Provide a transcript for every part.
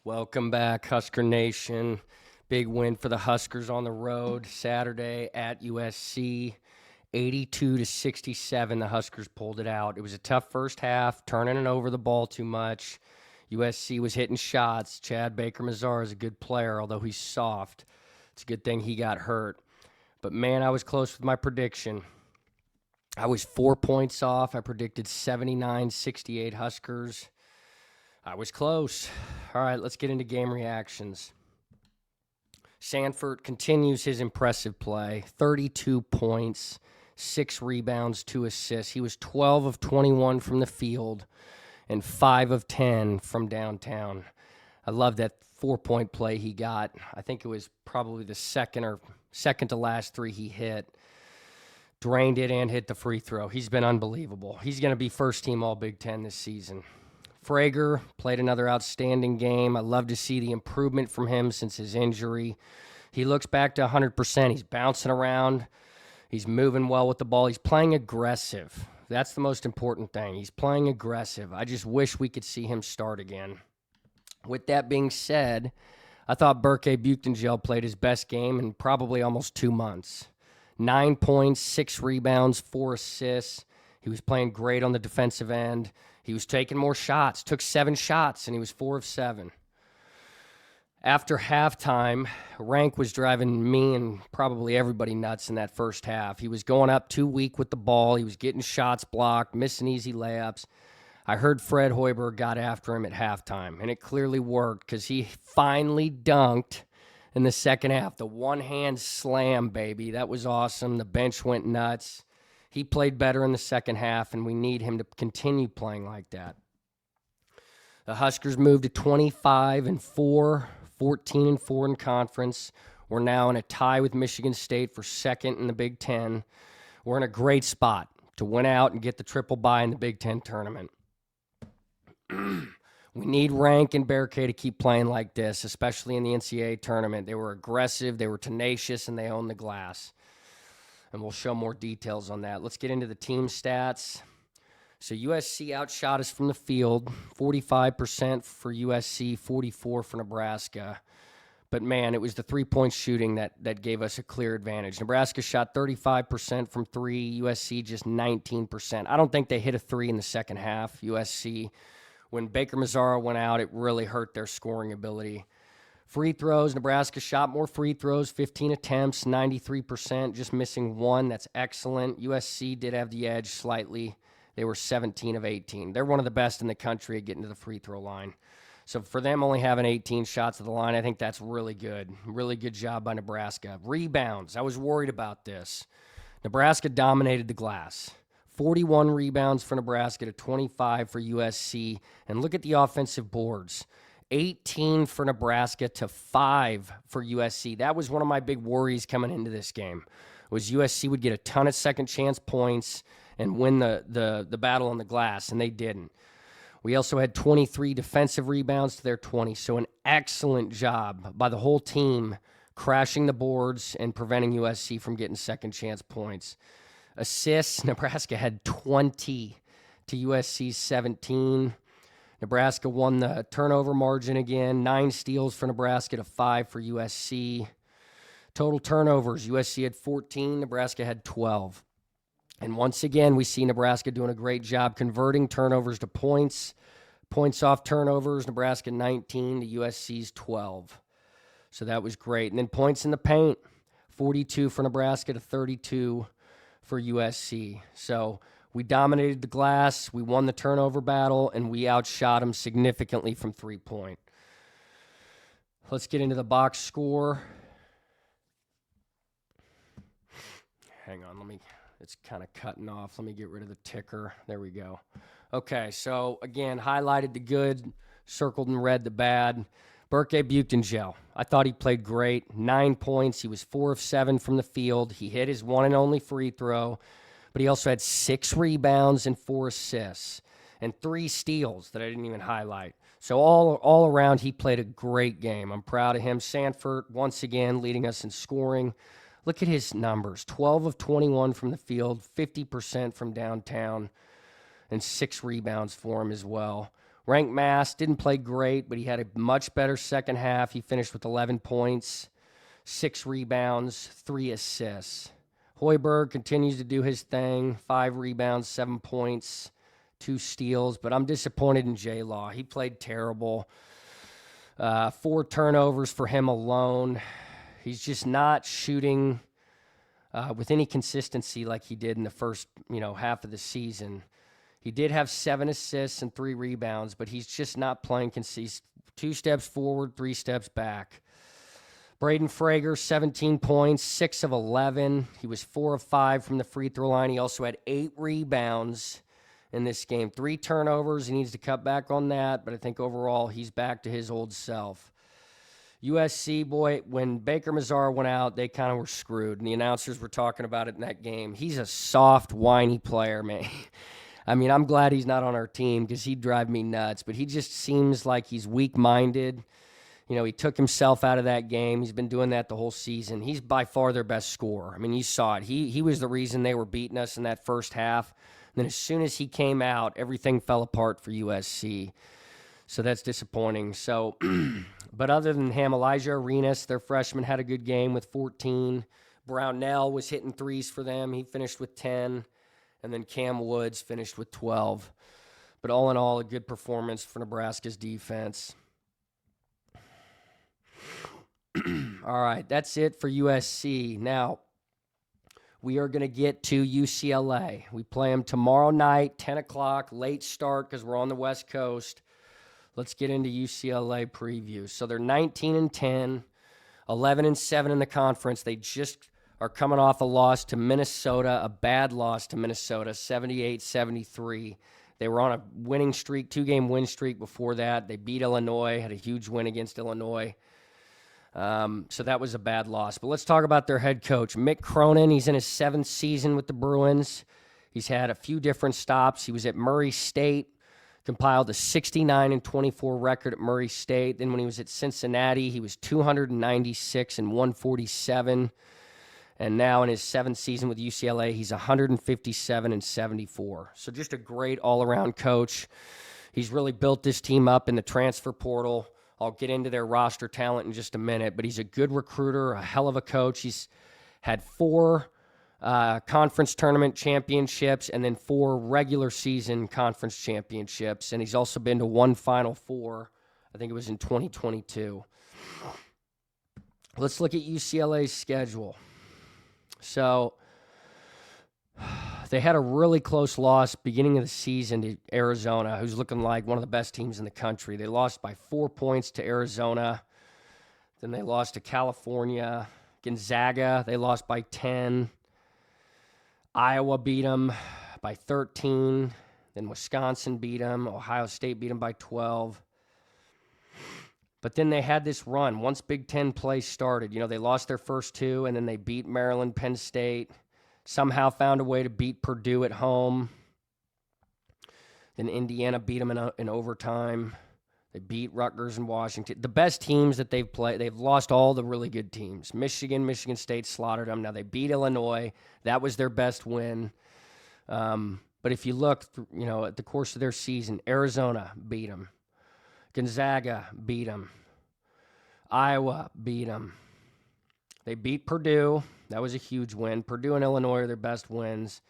Welcome back, Husker Nation. Big win for the Huskers on the road Saturday at USC. 82-67, the Huskers pulled it out. It was a tough first half, turning it over the ball too much. USC was hitting shots. Chad Baker-Mazar is a good player, although he's soft. It's a good thing he got hurt. But, man, I was close with my prediction. I was 4 points off. I predicted 79-68 Huskers. I was close. All right, let's get into game reactions. Sanford continues his impressive play. 32 points, 6 rebounds, 2 assists. He was 12 of 21 from the field and 5 of 10 from downtown. I love that 4-point play he got. I think it was probably the second to last 3 he hit. Drained it and hit the free throw. He's been unbelievable. He's going to be first team All Big Ten this season. Frager played another outstanding game. I love to see the improvement from him since his injury. He looks back to 100%. He's bouncing around. He's moving well with the ball. He's playing aggressive. That's the most important thing. He's playing aggressive. I just wish we could see him start again. With that being said, I thought Berke Buchtengel played his best game in probably almost 2 months. 9 points, 6 rebounds, 4 assists. He was playing great on the defensive end. He was taking more shots, took 7 shots, and he was 4 of 7. After halftime, Rank was driving me and probably everybody nuts in that first half. He was going up too weak with the ball. He was getting shots blocked, missing easy layups. I heard Fred Hoiberg got after him at halftime, and it clearly worked because he finally dunked in the second half. The one-hand slam, baby. That was awesome. The bench went nuts. He played better in the second half, and we need him to continue playing like that. The Huskers moved to 25-4, 14-4 in conference. We're now in a tie with Michigan State for second in the Big Ten. We're in a great spot to win out and get the triple bye in the Big Ten tournament. We need Rank and Berke to keep playing like this, especially in the NCAA tournament. They were aggressive, they were tenacious, and they owned the glass. And we'll show more details on that. Let's get into the team stats. So USC outshot us from the field, 45% for USC, 44% for Nebraska. But, man, it was the three-point shooting that gave us a clear advantage. Nebraska shot 35% from 3, USC just 19%. I don't think they hit a 3 in the second half, USC. When Baker-Mazara went out, it really hurt their scoring ability. Free throws, Nebraska shot more free throws, 15 attempts, 93%, just missing 1. That's excellent. USC did have the edge slightly. They were 17 of 18. They're one of the best in the country at getting to the free throw line. So for them only having 18 shots at the line, I think that's really good. Really good job by Nebraska. Rebounds, I was worried about this. Nebraska dominated the glass. 41 rebounds for Nebraska to 25 for USC. And look at the offensive boards. 18 for Nebraska to 5 for USC. That was one of my big worries coming into this game, was USC would get a ton of second chance points and win the battle on the glass, and they didn't. We also had 23 defensive rebounds to their 20, so an excellent job by the whole team crashing the boards and preventing USC from getting second chance points. Assists, Nebraska had 20 to USC's 17. Nebraska won the turnover margin again. 9 steals for Nebraska to 5 for USC. Total turnovers, USC had 14, Nebraska had 12. And once again, we see Nebraska doing a great job converting turnovers to points. Points off turnovers, Nebraska 19 to USC's 12. So that was great. And then points in the paint, 42 for Nebraska to 32 for USC. So we dominated the glass, we won the turnover battle, and we outshot them significantly from three-point. Let's get into the box score. Hang on, it's kind of cutting off. Let me get rid of the ticker. There we go. Okay, so again, highlighted the good, circled in red the bad. Berke Buchtengel, I thought he played great. 9 points. He was 4 of 7 from the field. He hit his one and only free throw, but he also had 6 rebounds and 4 assists and 3 steals that I didn't even highlight. So all around, he played a great game. I'm proud of him. Sanford, once again, leading us in scoring. Look at his numbers. 12 of 21 from the field, 50% from downtown, and 6 rebounds for him as well. Ranked Mass didn't play great, but he had a much better second half. He finished with 11 points, 6 rebounds, 3 assists. Hoiberg continues to do his thing, 5 rebounds, 7 points, 2 steals, but I'm disappointed in J-Law. He played terrible. 4 turnovers for him alone. He's just not shooting with any consistency like he did in the first, half of the season. He did have 7 assists and 3 rebounds, but he's just not playing consistent. 2 steps forward, 3 steps back. Braden Frager, 17 points, 6 of 11. He was 4 of 5 from the free throw line. He also had 8 rebounds in this game. 3 turnovers. He needs to cut back on that, but I think overall he's back to his old self. USC, boy, when Baker Mazar went out, they kind of were screwed, and the announcers were talking about it in that game. He's a soft, whiny player, man. I mean, I'm glad he's not on our team because he'd drive me nuts, but he just seems like he's weak-minded. He took himself out of that game. He's been doing that the whole season. He's by far their best scorer. I mean, you saw it. He was the reason they were beating us in that first half. And then as soon as he came out, everything fell apart for USC. So that's disappointing. So, but other than him, Elijah Arenas, their freshman, had a good game with 14. Brownell was hitting threes for them. He finished with 10. And then Cam Woods finished with 12. But all in all, a good performance for Nebraska's defense. All right, that's it for USC. Now, we are going to get to UCLA. We play them tomorrow night, 10 o'clock, late start because we're on the West Coast. Let's get into UCLA preview. So they're 19-10, 11-7 in the conference. They just are coming off a loss to Minnesota, a bad loss to Minnesota, 78-73. They were on a winning streak, 2-game win streak before that. They beat Illinois, had a huge win against Illinois. So that was a bad loss. But let's talk about their head coach, Mick Cronin. He's in his 7th season with the Bruins. He's had a few different stops. He was at Murray State, compiled a 69-24 record at Murray State. Then when he was at Cincinnati, he was 296-147. And now in his 7th season with UCLA, he's 157-74. So just a great all-around coach. He's really built this team up in the transfer portal. I'll get into their roster talent in just a minute, but he's a good recruiter, a hell of a coach. He's had 4 conference tournament championships and then 4 regular season conference championships, and he's also been to 1 Final Four. I think it was in 2022. Let's look at UCLA's schedule. So they had a really close loss beginning of the season to Arizona, who's looking like one of the best teams in the country. They lost by 4 points to Arizona. Then they lost to California. Gonzaga, they lost by 10. Iowa beat them by 13. Then Wisconsin beat them. Ohio State beat them by 12. But then they had this run. Once Big Ten play started, they lost their first 2, and then they beat Maryland, Penn State. Somehow found a way to beat Purdue at home. Then Indiana beat them in overtime. They beat Rutgers and Washington. The best teams that they've played, they've lost all the really good teams. Michigan State slaughtered them. Now they beat Illinois. That was their best win. But if you look, at the course of their season, Arizona beat them. Gonzaga beat them. Iowa beat them. They beat Purdue. That was a huge win. Purdue and Illinois are their best wins.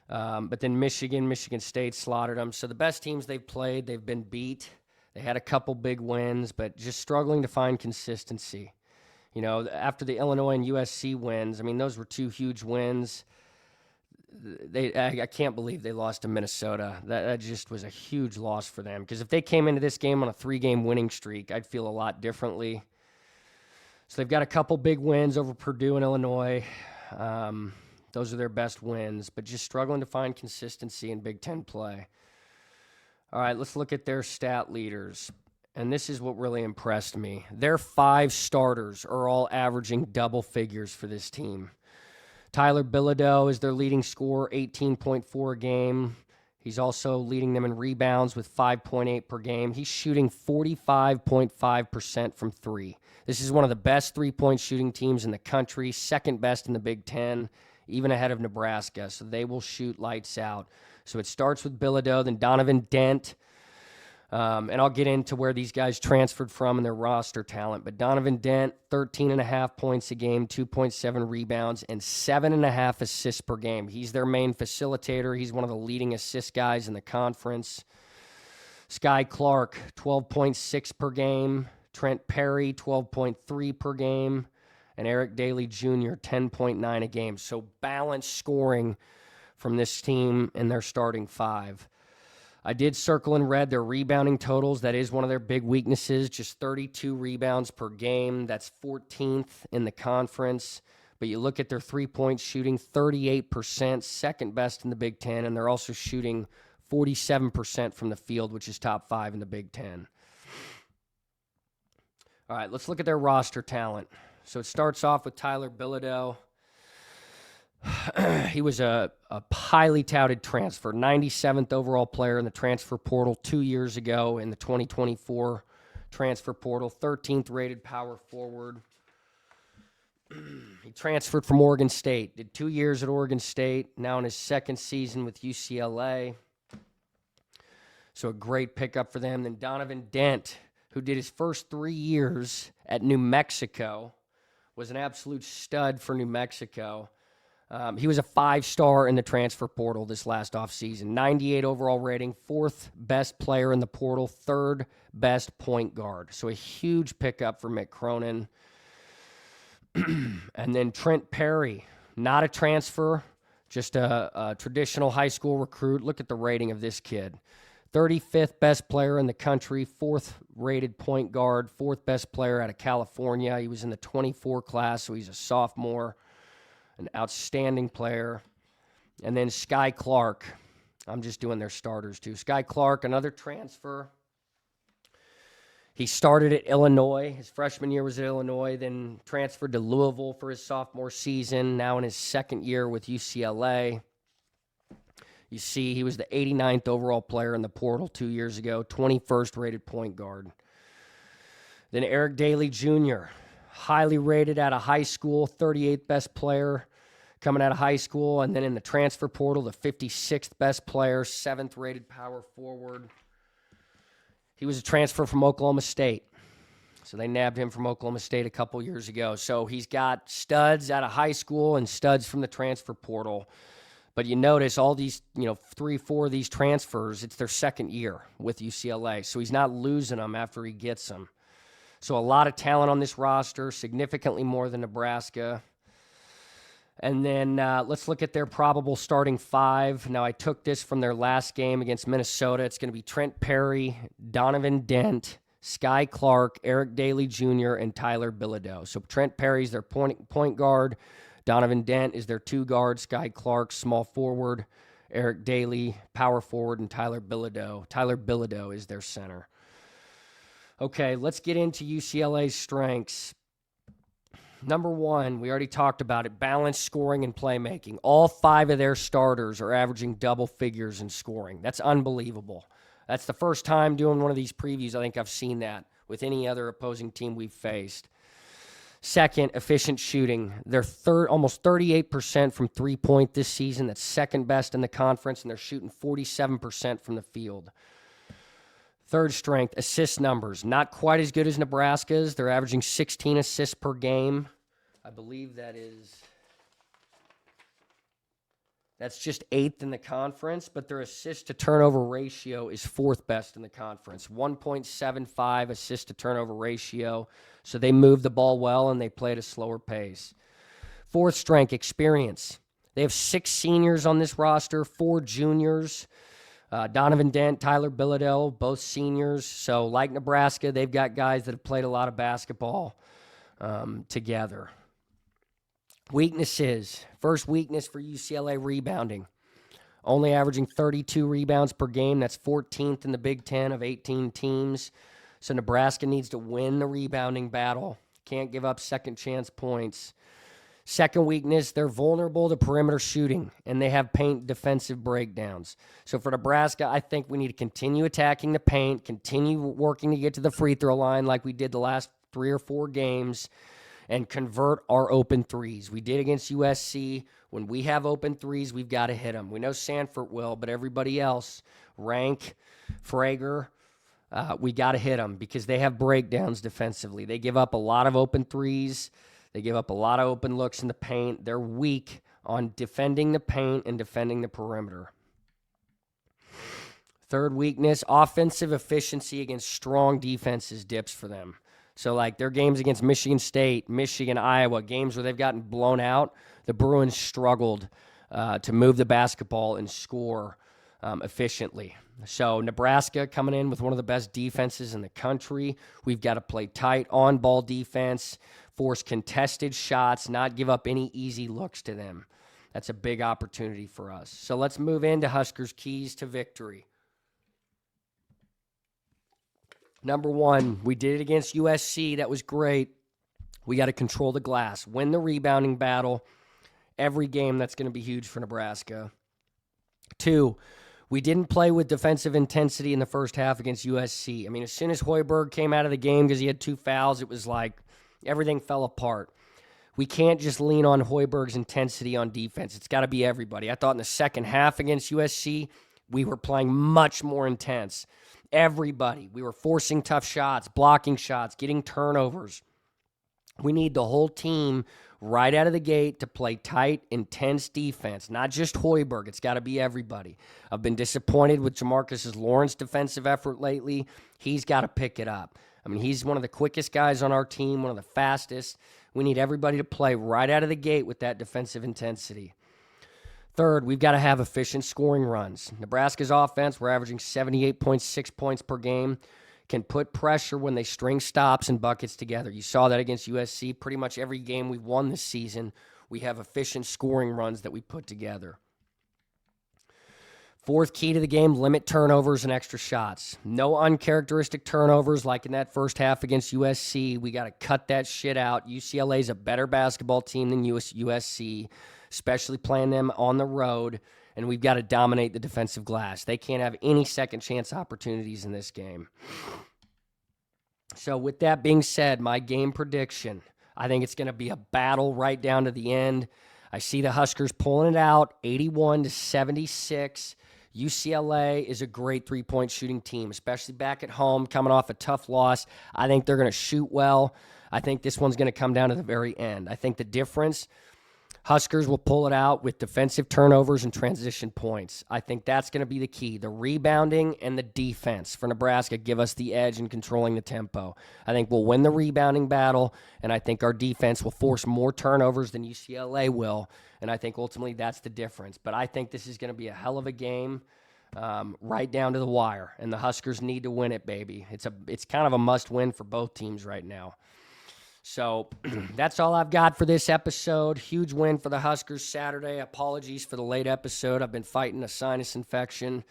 But then Michigan State slaughtered them. So the best teams they've played, they've been beat. They had a couple big wins, but just struggling to find consistency. After the Illinois and USC wins, those were 2 huge wins. I can't believe they lost to Minnesota. That just was a huge loss for them. Because if they came into this game on a 3-game winning streak, I'd feel a lot differently. So they've got a couple big wins over Purdue and Illinois. Those are their best wins, but just struggling to find consistency in Big Ten play. All right, let's look at their stat leaders. And this is what really impressed me. Their 5 starters are all averaging double figures for this team. Tyler Bilodeau is their leading scorer, 18.4 a game. He's also leading them in rebounds with 5.8 per game. He's shooting 45.5% from 3. This is one of the best 3-point shooting teams in the country, second best in the Big Ten, even ahead of Nebraska. So they will shoot lights out. So it starts with Bilodeau, then Donovan Dent. And I'll get into where these guys transferred from and their roster talent. But Donovan Dent, 13.5 points a game, 2.7 rebounds, and 7.5 assists per game. He's their main facilitator. He's one of the leading assist guys in the conference. Sky Clark, 12.6 per game. Trent Perry, 12.3 per game. And Eric Daly Jr., 10.9 a game. So balanced scoring from this team and their starting five. I did circle in red their rebounding totals. That is one of their big weaknesses, just 32 rebounds per game. That's 14th in the conference. But you look at their three-point shooting, 38%, second best in the Big Ten, and they're also shooting 47% from the field, which is top 5 in the Big Ten. All right, let's look at their roster talent. So it starts off with Tyler Bilodeau. He was a highly touted transfer, 97th overall player in the transfer portal 2 years ago in the 2024 transfer portal, 13th rated power forward. He transferred from Oregon State, did 2 years at Oregon State, now in his second season with UCLA. So a great pickup for them. Then Donovan Dent, who did his first 3 years at New Mexico, was an absolute stud for New Mexico. He was a 5-star in the transfer portal this last offseason. 98 overall rating, 4th best player in the portal, 3rd best point guard. So a huge pickup for Mick Cronin. And then Trent Perry, not a transfer, just a traditional high school recruit. Look at the rating of this kid. 35th best player in the country, 4th rated point guard, 4th best player out of California. He was in the 24 class, so he's a sophomore. An outstanding player. And then Sky Clark. I'm just doing their starters, too. Sky Clark, another transfer. He started at Illinois. His freshman year was at Illinois, then transferred to Louisville for his sophomore season, now in his second year with UCLA. You see, he was the 89th overall player in the portal 2 years ago, 21st rated point guard. Then Eric Daly Jr., highly rated out of high school, 38th best player coming out of high school, and then in the transfer portal, the 56th best player, 7th rated power forward. He was a transfer from Oklahoma State. So they nabbed him from Oklahoma State a couple years ago. So he's got studs out of high school and studs from the transfer portal. But you notice all these, 3, 4 of these transfers, it's their second year with UCLA. So he's not losing them after he gets them. So a lot of talent on this roster, significantly more than Nebraska. And then let's look at their probable starting five. Now, I took this from their last game against Minnesota. It's going to be Trent Perry, Donovan Dent, Sky Clark, Eric Daly Jr., and Tyler Bilodeau. So Trent Perry's their point guard. Donovan Dent is their 2 guard. Sky Clark, small forward. Eric Daly, power forward. And Tyler Bilodeau is their center. Okay, let's get into UCLA's strengths. Number 1, we already talked about it, balanced scoring and playmaking. All 5 of their starters are averaging double figures in scoring. That's unbelievable. That's the first time doing one of these previews I think I've seen that with any other opposing team we've faced. Second, efficient shooting. They're almost 38% from three-point this season. That's second best in the conference, and they're shooting 47% from the field. Third strength, assist numbers. Not quite as good as Nebraska's. They're averaging 16 assists per game. I believe that's just 8th in the conference, but their assist-to-turnover ratio is 4th best in the conference. 1.75 assist-to-turnover ratio. So they move the ball well, and they play at a slower pace. Fourth strength, experience. They have 6 seniors on this roster, 4 juniors. Donovan Dent, Tyler Bilodeau, both seniors. So like Nebraska, they've got guys that have played a lot of basketball together. Weaknesses. First weakness for UCLA, rebounding. Only averaging 32 rebounds per game. That's 14th in the Big Ten of 18 teams. So Nebraska needs to win the rebounding battle. Can't give up second chance points. Second weakness, they're vulnerable to perimeter shooting, and they have paint defensive breakdowns. So for Nebraska, I think we need to continue attacking the paint, continue working to get to the free throw line like we did the last 3 or 4 games, and convert our open threes. We did against USC. When we have open threes, we've got to hit them. We know Sanford will, but everybody else, Rank, Frager, We got to hit them because they have breakdowns defensively. They give up a lot of open threes. They give up a lot of open looks in the paint. They're weak on defending the paint and defending the perimeter. Third weakness, offensive efficiency against strong defenses dips for them. So, like their games against Michigan State, Michigan, Iowa, games where they've gotten blown out, the Bruins struggled to move the basketball and score efficiently. So, Nebraska coming in with one of the best defenses in the country. We've got to play tight on-ball defense, force contested shots, not give up any easy looks to them. That's a big opportunity for us. So, let's move into Huskers' keys to victory. Number one, we did it against USC. That was great. We got to control the glass, win the rebounding battle. Every game, that's going to be huge for Nebraska. 2, we didn't play with defensive intensity in the first half against USC. I mean, as soon as Hoiberg came out of the game because he had 2 fouls, it was like everything fell apart. We can't just lean on Hoiberg's intensity on defense. It's got to be everybody. I thought in the second half against USC, we were playing much more intense. Everybody. We were forcing tough shots, blocking shots, getting turnovers. We need the whole team right out of the gate to play tight, intense defense. Not just Hoiberg. It's got to be everybody. I've been disappointed with Jamarcus Lawrence's defensive effort lately. He's got to pick it up. I mean, he's one of the quickest guys on our team, one of the fastest. We need everybody to play right out of the gate with that defensive intensity. Third, we've got to have efficient scoring runs. Nebraska's offense, we're averaging 78.6 points per game, can put pressure when they string stops and buckets together. You saw that against USC. Pretty much every game we've won this season, we have efficient scoring runs that we put together. Fourth key to the game, limit turnovers and extra shots. No uncharacteristic turnovers like in that first half against USC. We got to cut that shit out. UCLA's a better basketball team than USC, especially playing them on the road, and we've got to dominate the defensive glass. They can't have any second chance opportunities in this game. So with that being said, my game prediction, I think it's going to be a battle right down to the end. I see the Huskers pulling it out, 81-76. UCLA is a great three-point shooting team, especially back at home, coming off a tough loss. I think they're going to shoot well. I think this one's going to come down to the very end. I think the difference, Huskers will pull it out with defensive turnovers and transition points. I think that's going to be the key. The rebounding and the defense for Nebraska give us the edge in controlling the tempo. I think we'll win the rebounding battle, and I think our defense will force more turnovers than UCLA will, and I think ultimately that's the difference. But I think this is going to be a hell of a game right down to the wire, and the Huskers need to win it, baby. It's kind of a must-win for both teams right now. So that's all I've got for this episode. Huge win for the Huskers Saturday. Apologies for the late episode. I've been fighting a sinus infection.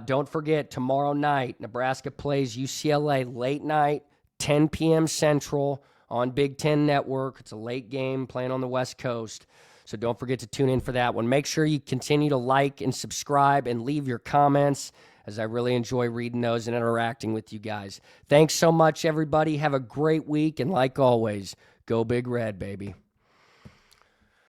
Don't forget, tomorrow night, Nebraska plays UCLA late night, 10 p.m. Central on Big Ten Network. It's a late game playing on the West Coast. So don't forget to tune in for that one. Make sure you continue to like and subscribe and leave your comments, as I really enjoy reading those and interacting with you guys. Thanks so much, everybody. Have a great week, and like always, go Big Red, baby.